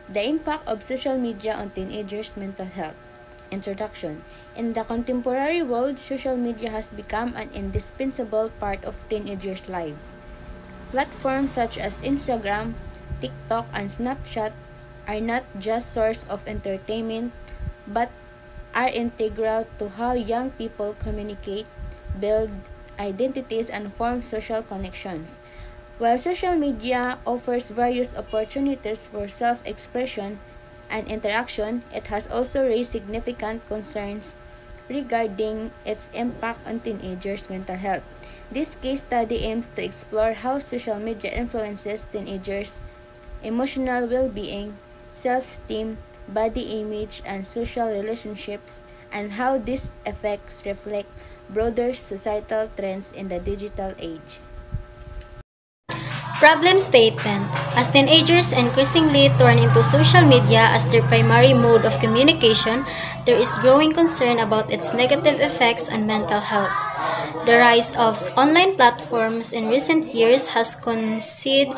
The impact of social media on teenagers' mental health. Introduction. In the contemporary world, social media has become an indispensable part of teenagers' lives. Platforms such as Instagram, TikTok, and Snapchat are not just source of entertainment but are integral to how young people communicate, build identities, and form social connections. While social media offers various opportunities for self-expression and interaction, it has also raised significant concerns regarding its impact on teenagers' mental health. This case study aims to explore how social media influences teenagers' emotional well-being, self-esteem, body image, and social relationships, and how these effects reflect broader societal trends in the digital age. Problem statement. As teenagers increasingly turn into social media as their primary mode of communication, there is growing concern about its negative effects on mental health. The rise of online platforms in recent years has coincided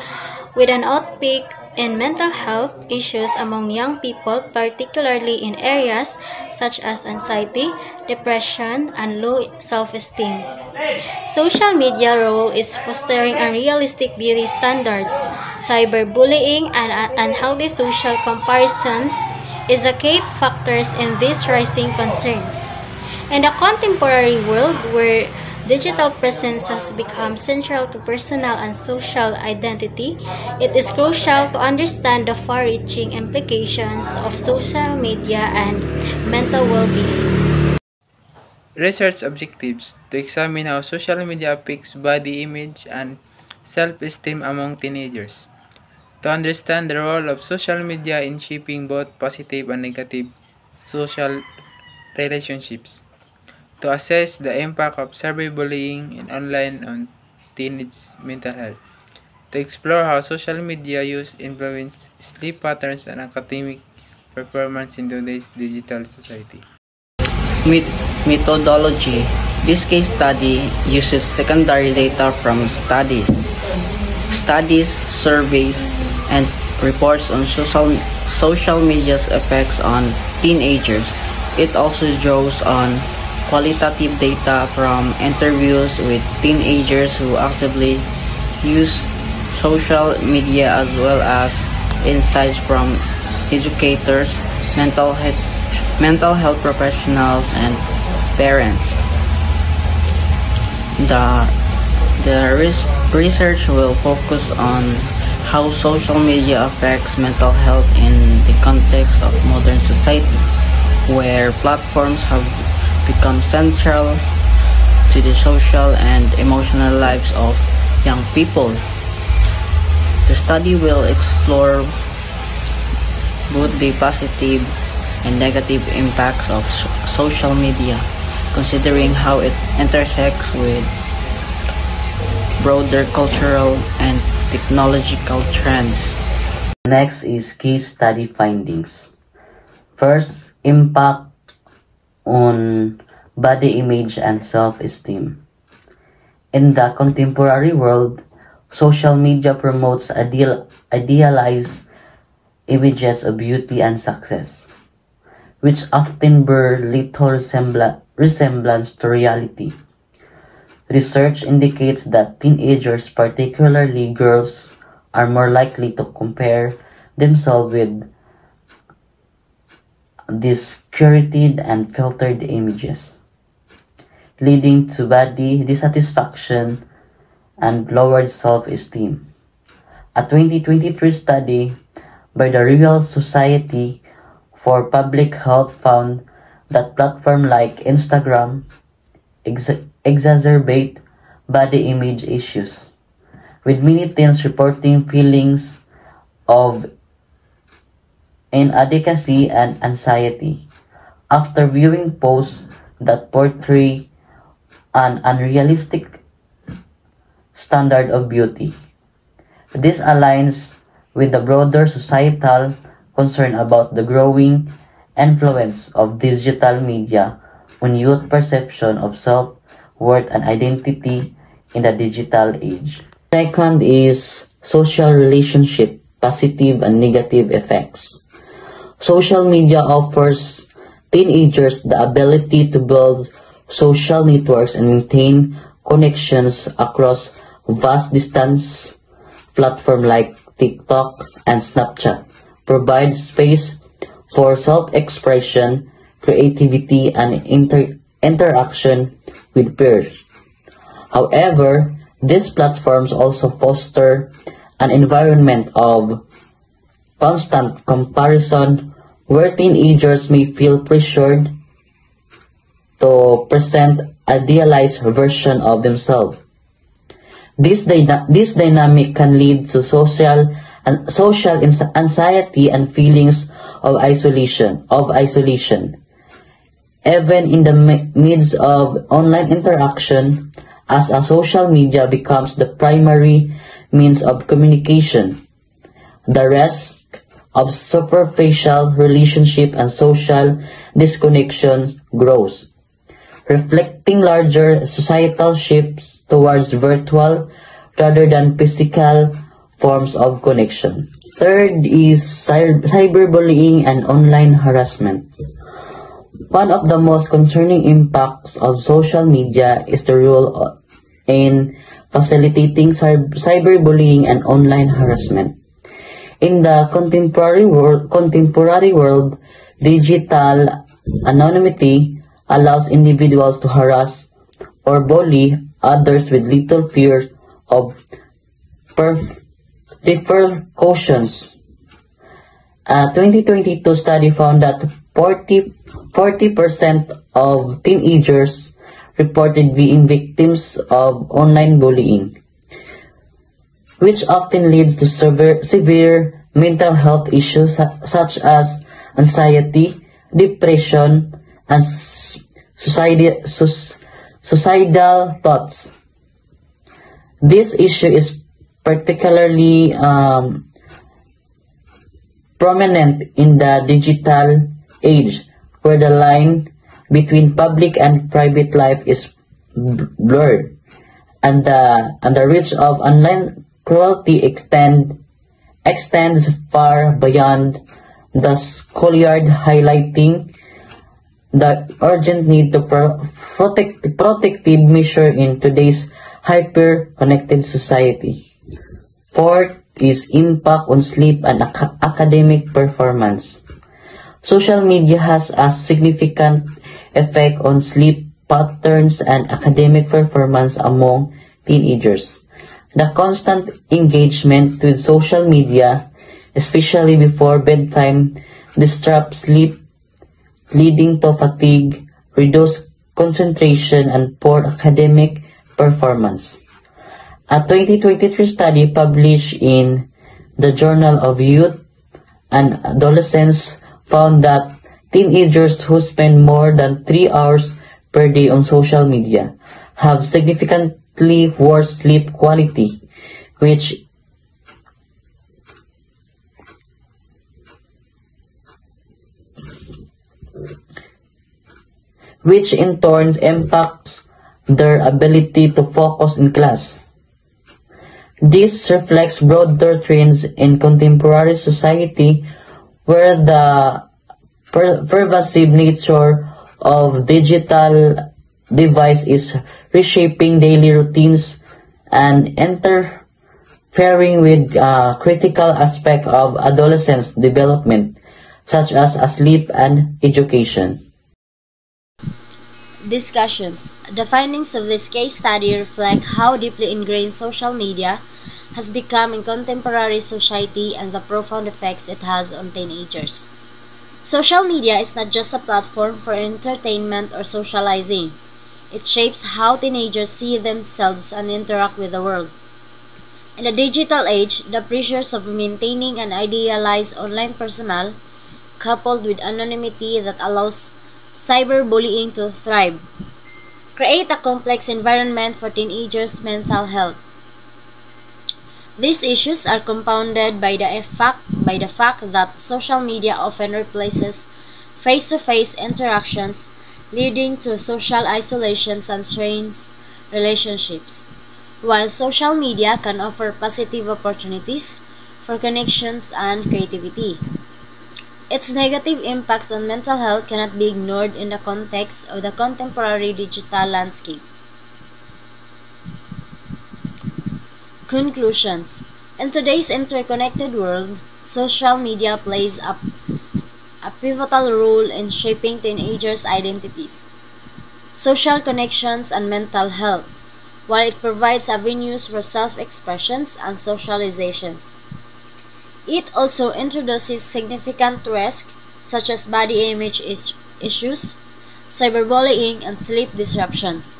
with an outpeak in mental health issues among young people, particularly in areas such as anxiety, depression, and low self-esteem. Social media role is fostering unrealistic beauty standards, cyberbullying, and unhealthy social comparisons is a key factors in these rising concerns. In the contemporary world where digital presence has become central to personal and social identity, it is crucial to understand the far-reaching implications of social media and mental well-being. Research objectives to examine how social media affects body image and self-esteem among teenagers. To understand the role of social media in shaping both positive and negative social relationships. To assess the impact of cyberbullying and online on teenage mental health. To explore how social media use influence sleep patterns and academic performance in today's digital society. Methodology. This case study uses secondary data from studies, surveys, and reports on social media's effects on teenagers. It also draws on qualitative data from interviews with teenagers who actively use social media, as well as insights from educators, mental health professionals, and parents. The research will focus on how social media affects mental health in the context of modern society, where platforms have become central to the social and emotional lives of young people. The study will explore both the positive and negative impacts of social media, considering how it intersects with broader cultural and technological trends. Next is case study findings. First, impact on body image and self-esteem. In the contemporary world, social media promotes idealized images of beauty and success, which often bear little resemblance to reality. Research indicates that teenagers, particularly girls, are more likely to compare themselves with these curated and filtered images, leading to body dissatisfaction and lowered self-esteem. A 2023 study by the Royal Society for Public Health found that platforms like Instagram exacerbate body image issues, with many teens reporting feelings of inadequacy and anxiety after viewing posts that portray an unrealistic standard of beauty. This aligns with the broader societal concern about the growing influence of digital media on youth perception of self-worth and identity in the digital age. Second is social relationship. positive and negative effects. Social media offers teenagers the ability to build social networks and maintain connections across vast distance. Platforms like TikTok and Snapchat provide space for self-expression, creativity, and interaction with peers. However, these platforms also foster an environment of constant comparison where teenagers may feel pressured to present idealized version of themselves. This dynamic can lead to social anxiety and feelings of isolation. Even in the midst of online interaction, as a social media becomes the primary means of communication, the risk of superficial relationship and social disconnection grows, reflecting larger societal shifts towards virtual rather than physical forms of connection. Third is cyberbullying and online harassment. One of the most concerning impacts of social media is the role in facilitating cyberbullying and online harassment. In the contemporary world, digital anonymity allows individuals to harass or bully others with little fear of repercussions. A 2022 study found that 40% of teenagers reported being victims of online bullying, which often leads to severe mental health issues such as anxiety, depression, and suicidal thoughts. This issue is particularly prominent in the digital age, where the line between public and private life is blurred, and the reach of online cruelty extends far beyond the schoolyard, highlighting the urgent need to protective measure in today's hyper-connected society. Fourth is impact on sleep and academic performance. Social media has a significant effect on sleep patterns and academic performance among teenagers. The constant engagement with social media, especially before bedtime, disrupts sleep, leading to fatigue, reduced concentration, and poor academic performance. A 2023 study published in the Journal of Youth and Adolescence found that teenagers who spend more than 3 hours per day on social media have significantly worse sleep quality, which in turn impacts their ability to focus in class. This reflects broader trends in contemporary society, where the pervasive nature of digital device is reshaping daily routines and interfering with critical aspects of adolescents' development, such as sleep and education. Discussions. The findings of this case study reflect how deeply ingrained social media has become in contemporary society and the profound effects it has on teenagers. Social media is not just a platform for entertainment or socializing. It shapes how teenagers see themselves and interact with the world. In the digital age, the pressures of maintaining an idealized online persona, coupled with anonymity that allows cyberbullying to thrive, create a complex environment for teenagers' mental health. These issues are compounded by the fact that social media often replaces face-to-face interactions, leading to social isolations and strains relationships. While social media can offer positive opportunities for connections and creativity. Its negative impacts on mental health cannot be ignored in the context of the contemporary digital landscape. Conclusions. In today's interconnected world, social media plays a pivotal role in shaping teenagers' identities, social connections, and mental health, while it provides avenues for self-expressions and socializations. It also introduces significant risks such as body image issues, cyberbullying, and sleep disruptions.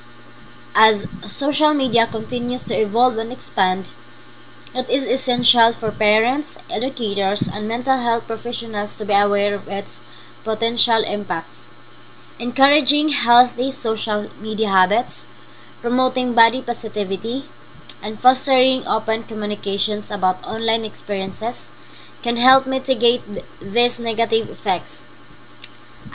As social media continues to evolve and expand, it is essential for parents, educators, and mental health professionals to be aware of its potential impacts. Encouraging healthy social media habits, promoting body positivity, and fostering open communications about online experiences can help mitigate these negative effects.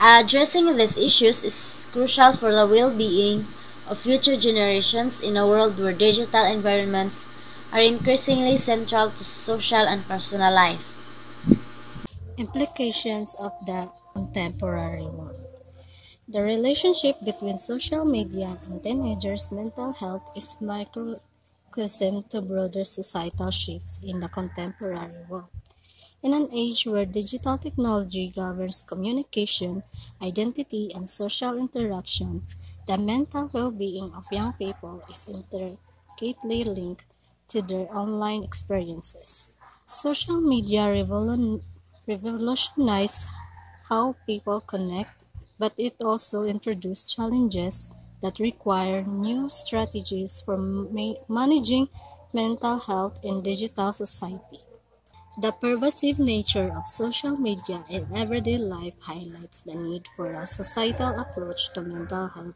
Addressing these issues is crucial for the well-being of future generations in a world where digital environments are increasingly central to social and personal life. Implications of the contemporary world. The relationship between social media and teenagers' mental health is microcosm to broader societal shifts in the contemporary world. In an age where digital technology governs communication, identity, and social interaction, the mental well-being of young people is intricately linked to their online experiences. Social media revolutionized how people connect, but it also introduced challenges that require new strategies for managing mental health in digital society. The pervasive nature of social media in everyday life highlights the need for a societal approach to mental health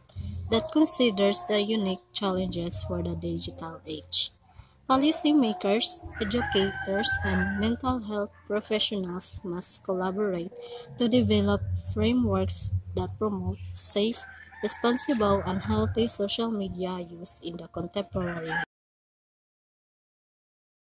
that considers the unique challenges for the digital age. Policymakers, educators, and mental health professionals must collaborate to develop frameworks that promote safe, responsible, and healthy social media use in the contemporary